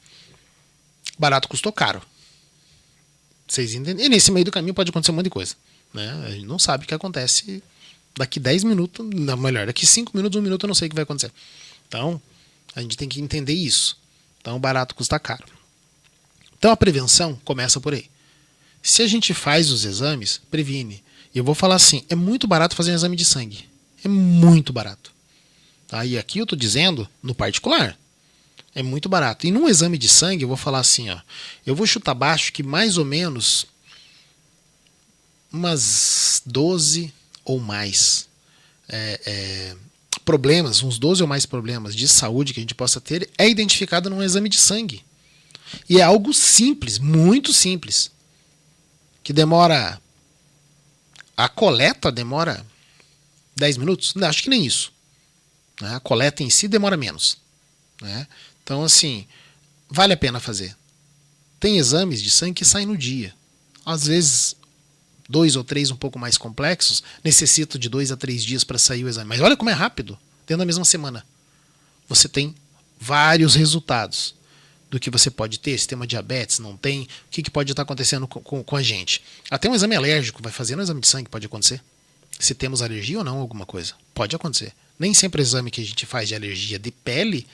Barato custou caro. Vocês entendem? E nesse meio do caminho pode acontecer um monte de coisa. Né? A gente não sabe o que acontece daqui 10 minutos, não, melhor, daqui 5 minutos, 1 minuto eu não sei o que vai acontecer. Então, a gente tem que entender isso. Então, barato custa caro. Então, a prevenção começa por aí. Se a gente faz os exames, previne. E eu vou falar assim, é muito barato fazer um exame de sangue. É muito barato. Tá? E aqui eu estou dizendo no particular. É muito barato. E num exame de sangue, eu vou falar assim, ó, eu vou chutar baixo que mais ou menos umas 12 ou mais problemas, uns 12 ou mais problemas de saúde que a gente possa ter é identificado num exame de sangue. E é algo simples, muito simples. Que demora... A coleta demora 10 minutos? Não, acho que nem isso. Né? A coleta em si demora menos. Né? Então, assim, vale a pena fazer. Tem exames de sangue que saem no dia. Às vezes, 2 ou 3 um pouco mais complexos, necessitam de 2 a 3 dias para sair o exame. Mas olha como é rápido. Dentro da mesma semana. Você tem vários resultados do que você pode ter. Se tem uma diabetes, não tem. O que pode estar acontecendo com a gente. Até um exame alérgico vai fazer no exame de sangue, pode acontecer. Se temos alergia ou não a alguma coisa. Pode acontecer. Nem sempre o exame que a gente faz de alergia de pele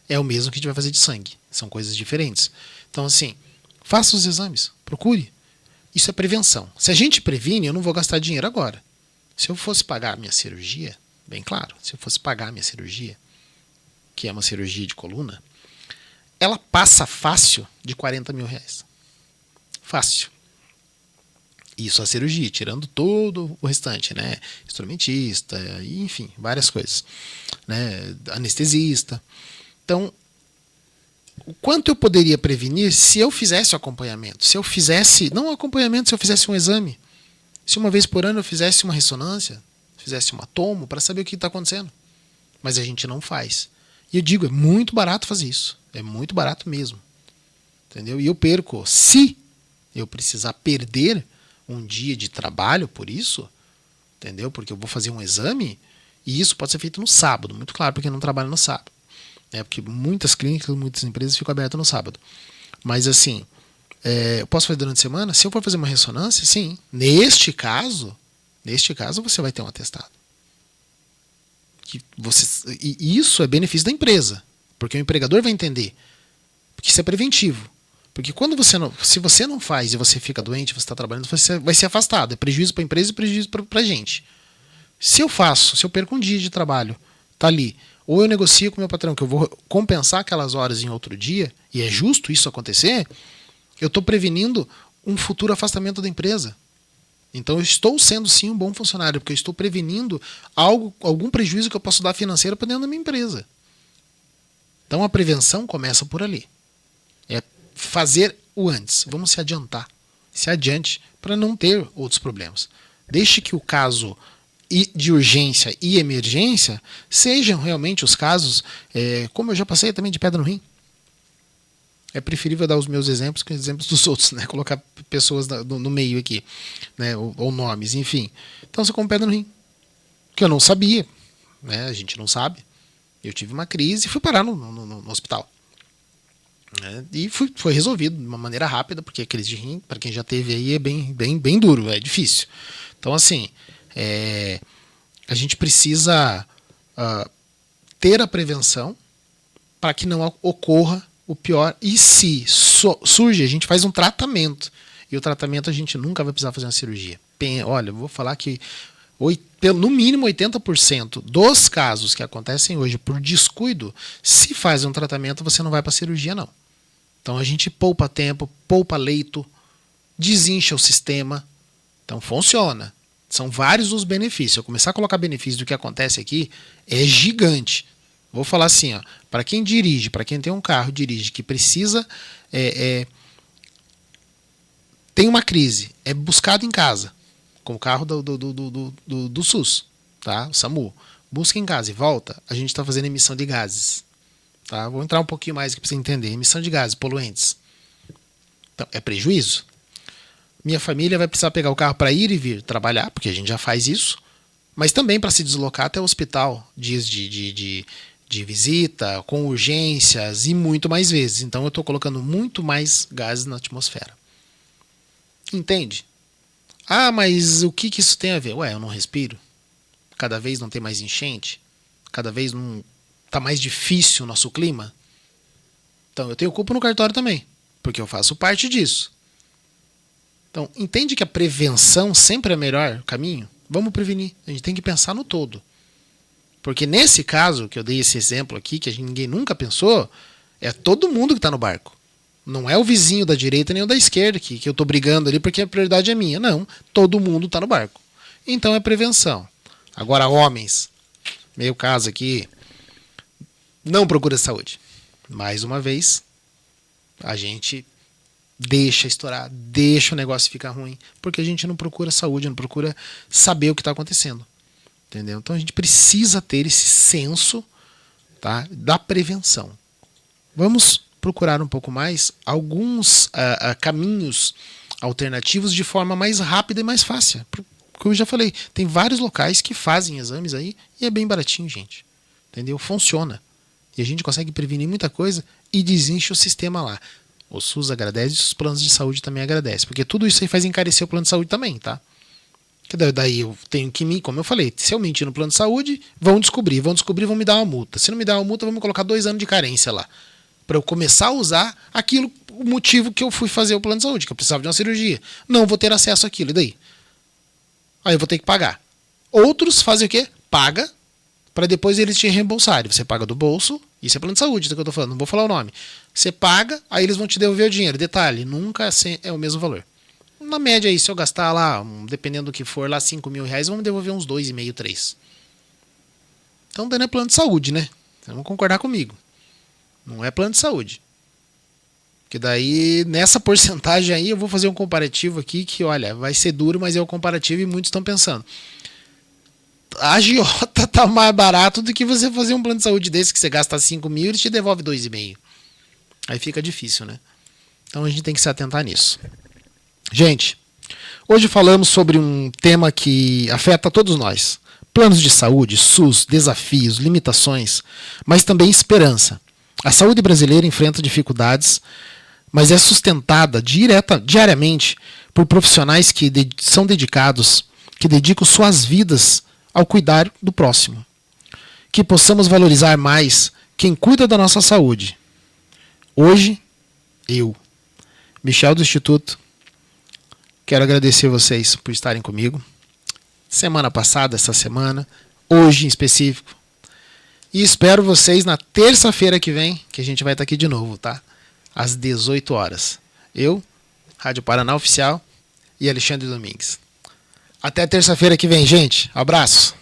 é o mesmo que a gente vai fazer de sangue. São coisas diferentes. Então, assim, faça os exames, procure. Isso é prevenção. Se a gente previne, eu não vou gastar dinheiro agora. Se eu fosse pagar a minha cirurgia, bem claro, se eu fosse pagar a minha cirurgia, que é uma cirurgia de coluna, ela passa fácil de 40 mil reais. Fácil. Isso a cirurgia, tirando todo o restante, né? Instrumentista, enfim, várias coisas. Né? Anestesista. Então, o quanto eu poderia prevenir se eu fizesse o acompanhamento? Se eu fizesse, não o acompanhamento, se eu fizesse um exame. Se uma vez por ano eu fizesse uma ressonância, fizesse uma tomo, para saber o que está acontecendo. Mas a gente não faz. E eu digo, é muito barato fazer isso. É muito barato mesmo. Entendeu? E eu perco. Se eu precisar perder um dia de trabalho por isso, entendeu? Porque eu vou fazer um exame, e isso pode ser feito no sábado, muito claro, porque eu não trabalho no sábado. Né? Porque muitas clínicas, muitas empresas ficam abertas no sábado. Mas assim, eu posso fazer durante a semana? Se eu for fazer uma ressonância, sim. Neste caso você vai ter um atestado. E isso é benefício da empresa, porque o empregador vai entender. Porque isso é preventivo. Porque se você não faz e você fica doente, você está trabalhando, você vai ser afastado. É prejuízo para a empresa e prejuízo para a gente. Se eu perco um dia de trabalho, tá ali, ou eu negocio com o meu patrão que eu vou compensar aquelas horas em outro dia, e é justo isso acontecer, eu estou prevenindo um futuro afastamento da empresa. Então eu estou sendo sim um bom funcionário, porque eu estou prevenindo algum prejuízo que eu posso dar financeiro para dentro da minha empresa. Então a prevenção começa por ali. É fazer o antes. Vamos se adiantar. Se adiante para não ter outros problemas. Deixe que o caso de urgência e emergência sejam realmente os casos, como eu já passei também de pedra no rim. É preferível dar os meus exemplos que os exemplos dos outros, né? Colocar pessoas no meio aqui, né? Ou nomes, enfim. Então você come pedra no rim. Que eu não sabia, né? A gente não sabe. Eu tive uma crise e fui parar no hospital. Né? E foi resolvido de uma maneira rápida, porque a crise de rim, para quem já teve aí, é bem duro, é difícil. Então, assim, a gente precisa ter a prevenção para que não ocorra o pior. E se surge, a gente faz um tratamento. E o tratamento a gente nunca vai precisar fazer uma cirurgia. Olha, eu vou falar que no mínimo 80% dos casos que acontecem hoje por descuido, se faz um tratamento, você não vai para cirurgia, não. Então a gente poupa tempo, poupa leito, desincha o sistema. Então funciona. São vários os benefícios. Eu começar a colocar benefícios do que acontece aqui, é gigante. Vou falar assim, para quem dirige, para quem tem um carro, dirige, que precisa, tem uma crise, é buscado em casa, com o carro do SUS, tá? O SAMU. Busca em casa e volta, a gente está fazendo emissão de gases. Tá? Vou entrar um pouquinho mais aqui para você entender. Emissão de gases, poluentes. Então, é prejuízo. Minha família vai precisar pegar o carro para ir e vir trabalhar, porque a gente já faz isso, mas também para se deslocar até o hospital, dias de visita, com urgências e muito mais vezes. Então eu estou colocando muito mais gases na atmosfera. Entende? Ah, mas o que isso tem a ver? Ué, eu não respiro? Cada vez não tem mais enchente? Cada vez não está mais difícil o nosso clima? Então eu tenho culpa no cartório também, porque eu faço parte disso. Então, entende que a prevenção sempre é o melhor caminho? Vamos prevenir. A gente tem que pensar no todo. Porque nesse caso, que eu dei esse exemplo aqui, que ninguém nunca pensou, é todo mundo que está no barco. Não é o vizinho da direita nem o da esquerda que eu estou brigando ali porque a prioridade é minha. Não, todo mundo está no barco. Então é prevenção. Agora, homens, meio caso aqui, não procura saúde. Mais uma vez, a gente deixa estourar, deixa o negócio ficar ruim, porque a gente não procura saúde, não procura saber o que está acontecendo. Entendeu? Então a gente precisa ter esse senso, tá, da prevenção. Vamos procurar um pouco mais alguns caminhos alternativos de forma mais rápida e mais fácil. Como eu já falei, tem vários locais que fazem exames aí e é bem baratinho, gente. Entendeu? Funciona. E a gente consegue prevenir muita coisa e desincha o sistema lá. O SUS agradece e os planos de saúde também agradecem. Porque tudo isso aí faz encarecer o plano de saúde também, tá? Que daí eu tenho que me, como eu falei, se eu mentir no plano de saúde, vão descobrir, vão me dar uma multa. Se não me der uma multa, vão me colocar 2 anos de carência lá. Para eu começar a usar aquilo, o motivo que eu fui fazer o plano de saúde, que eu precisava de uma cirurgia. Não vou ter acesso àquilo, e daí? Aí eu vou ter que pagar. Outros fazem o quê? Paga, para depois eles te reembolsarem. Você paga do bolso, isso é plano de saúde, do que eu tô falando, não vou falar o nome. Você paga, aí eles vão te devolver o dinheiro. Detalhe, nunca é o mesmo valor. Na média aí, se eu gastar lá, dependendo do que for, lá 5 mil reais, vão me devolver uns 2,5, 3. Então, dando é plano de saúde, né? Vocês vão concordar comigo. Não é plano de saúde. Porque daí, nessa porcentagem aí, eu vou fazer um comparativo aqui que, olha, vai ser duro, mas é o comparativo e muitos estão pensando. A agiota tá mais barato do que você fazer um plano de saúde desse que você gasta 5 mil e ele te devolve 2,5. Aí fica difícil, né? Então a gente tem que se atentar nisso. Gente, hoje falamos sobre um tema que afeta todos nós. Planos de saúde, SUS, desafios, limitações, mas também esperança. A saúde brasileira enfrenta dificuldades, mas é sustentada diariamente por profissionais que são dedicados, que dedicam suas vidas ao cuidar do próximo. Que possamos valorizar mais quem cuida da nossa saúde. Hoje, eu, Michel do Instituto, quero agradecer vocês por estarem comigo. Semana passada, essa semana, hoje em específico. E espero vocês na terça-feira que vem, que a gente vai estar aqui de novo, tá? Às 18 horas. Eu, Rádio Paraná Oficial e Alexandre Domingues. Até terça-feira que vem, gente. Abraço.